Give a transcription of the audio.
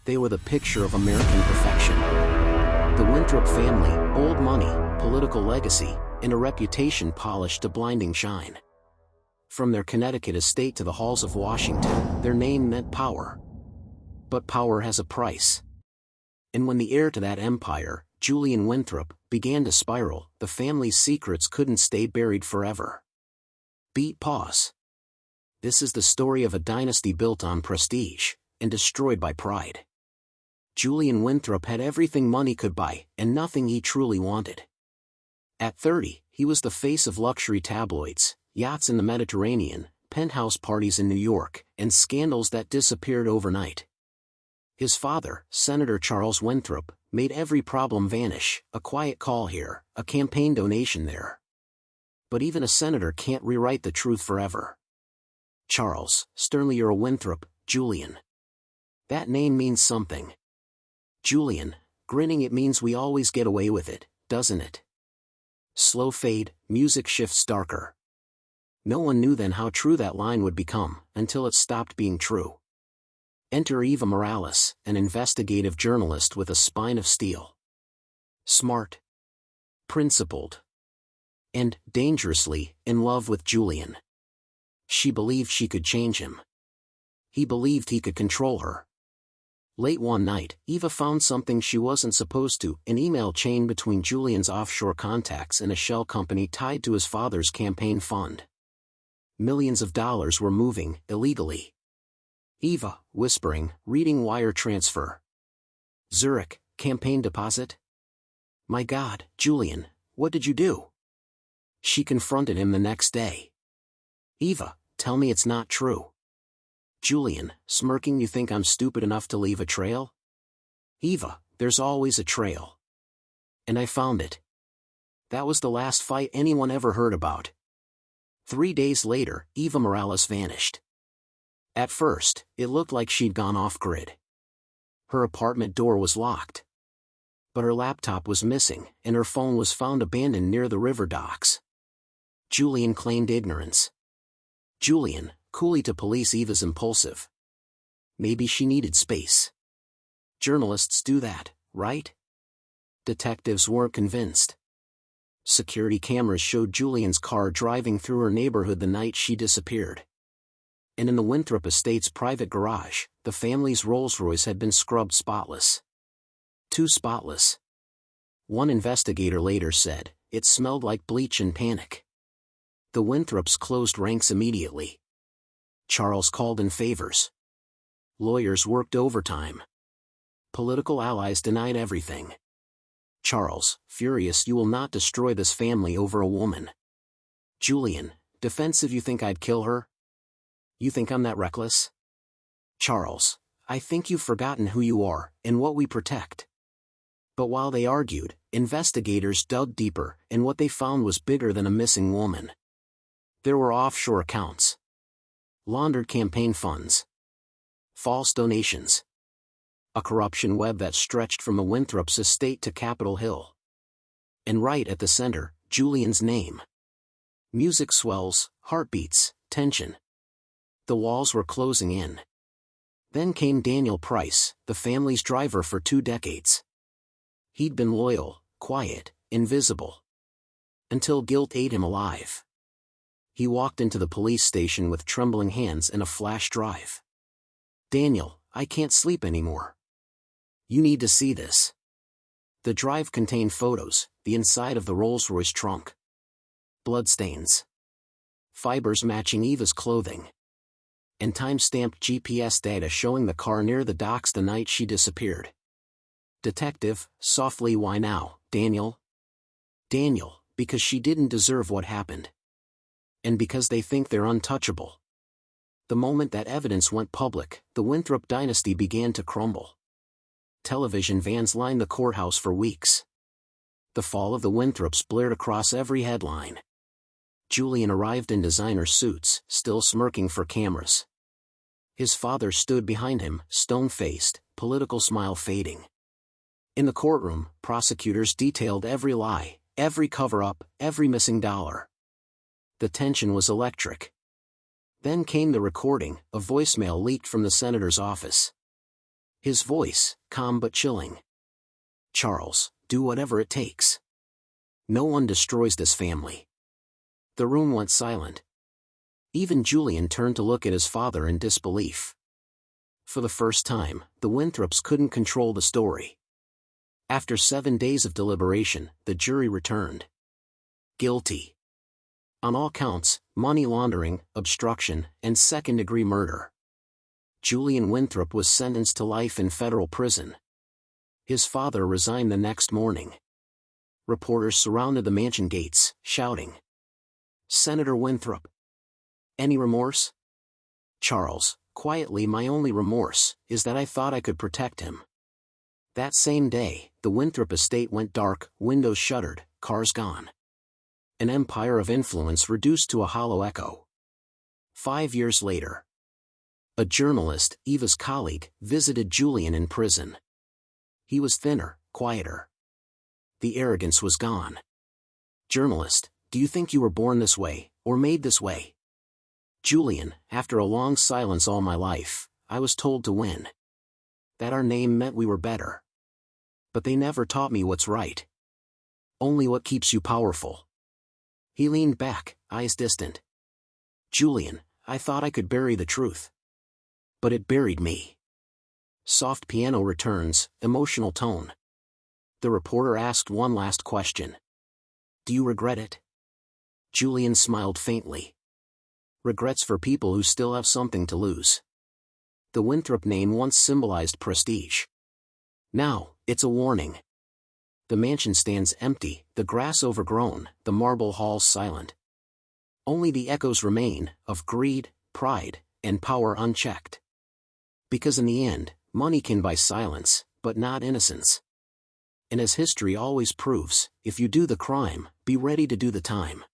They were the picture of American perfection. The Winthrop family, old money, political legacy, and a reputation polished to blinding shine. From their Connecticut estate to the halls of Washington, their name meant power. But power has a price. And when the heir to that empire, Julian Winthrop, began to spiral, the family's secrets couldn't stay buried forever. Beat pause. This is the story of a dynasty built on prestige, and destroyed by pride. Julian Winthrop had everything money could buy, and nothing he truly wanted. At 30, he was the face of luxury tabloids, yachts in the Mediterranean, penthouse parties in New York, and scandals that disappeared overnight. His father, Senator Charles Winthrop, made every problem vanish, a quiet call here, a campaign donation there. But even a senator can't rewrite the truth forever. Charles, sternly you're a Winthrop, Julian. That name means something. Julian, grinning it means we always get away with it, doesn't it? Slow fade, music shifts darker. No one knew then how true that line would become, until it stopped being true. Enter Eva Morales, an investigative journalist with a spine of steel. Smart. Principled. And, dangerously, in love with Julian. She believed she could change him. He believed he could control her. Late one night, Eva found something she wasn't supposed to, an email chain between Julian's offshore contacts and a shell company tied to his father's campaign fund. Millions of dollars were moving, illegally. Eva, whispering, reading wire transfer. Zurich, campaign deposit? My God, Julian, what did you do? She confronted him the next day. Eva, tell me it's not true. Julian, smirking, you think I'm stupid enough to leave a trail? Eva, there's always a trail. And I found it. That was the last fight anyone ever heard about. 3 days later, Eva Morales vanished. At first, it looked like she'd gone off-grid. Her apartment door was locked. But her laptop was missing, and her phone was found abandoned near the river docks. Julian claimed ignorance. Julian, coolly to police Eva's impulsive. Maybe she needed space. Journalists do that, right? Detectives weren't convinced. Security cameras showed Julian's car driving through her neighborhood the night she disappeared. And in the Winthrop estate's private garage, the family's Rolls-Royce had been scrubbed spotless. Too spotless. One investigator later said, it smelled like bleach and panic. The Winthrops closed ranks immediately. Charles called in favors. Lawyers worked overtime. Political allies denied everything. Charles, furious, you will not destroy this family over a woman. Julian, defensive, you think I'd kill her? You think I'm that reckless? Charles, I think you've forgotten who you are, and what we protect. But while they argued, investigators dug deeper, and what they found was bigger than a missing woman. There were offshore accounts. Laundered campaign funds. False donations. A corruption web that stretched from the Winthrops' estate to Capitol Hill. And right at the center, Julian's name. Music swells, heartbeats, tension. The walls were closing in. Then came Daniel Price, the family's driver for 2 decades. He'd been loyal, quiet, invisible. Until guilt ate him alive. He walked into the police station with trembling hands and a flash drive. Daniel, I can't sleep anymore. You need to see this. The drive contained photos, the inside of the Rolls-Royce trunk. Bloodstains. Fibers matching Eva's clothing. And time-stamped GPS data showing the car near the docks the night she disappeared. Detective, softly, why now, Daniel? Daniel, because she didn't deserve what happened. And because they think they're untouchable. The moment that evidence went public, the Winthrop Dynasty began to crumble. Television vans lined the courthouse for weeks. The fall of the Winthrops blared across every headline. Julian arrived in designer suits, still smirking for cameras. His father stood behind him, stone-faced, political smile fading. In the courtroom, prosecutors detailed every lie, every cover-up, every missing dollar. The tension was electric. Then came the recording, a voicemail leaked from the senator's office. His voice, calm but chilling. "Charles, do whatever it takes. No one destroys this family." The room went silent. Even Julian turned to look at his father in disbelief. For the first time, the Winthrops couldn't control the story. After 7 days of deliberation, the jury returned. Guilty. On all counts, money laundering, obstruction, and second-degree murder. Julian Winthrop was sentenced to life in federal prison. His father resigned the next morning. Reporters surrounded the mansion gates, shouting, "Senator Winthrop! Any remorse?" "Charles, quietly, my only remorse is that I thought I could protect him." That same day, the Winthrop estate went dark, windows shuttered, cars gone. An empire of influence reduced to a hollow echo. 5 years later, a journalist, Eva's colleague, visited Julian in prison. He was thinner, quieter. The arrogance was gone. "Journalist, do you think you were born this way, or made this way?" "Julian, after a long silence all my life, I was told to win. That our name meant we were better. But they never taught me what's right. Only what keeps you powerful." He leaned back, eyes distant. "Julian, I thought I could bury the truth. But it buried me." Soft piano returns, emotional tone. The reporter asked one last question. "Do you regret it?" Julian smiled faintly. "Regrets for people who still have something to lose." The Winthrop name once symbolized prestige. Now, it's a warning. The mansion stands empty, the grass overgrown, the marble halls silent. Only the echoes remain, of greed, pride, and power unchecked. Because in the end, money can buy silence, but not innocence. And as history always proves, if you do the crime, be ready to do the time.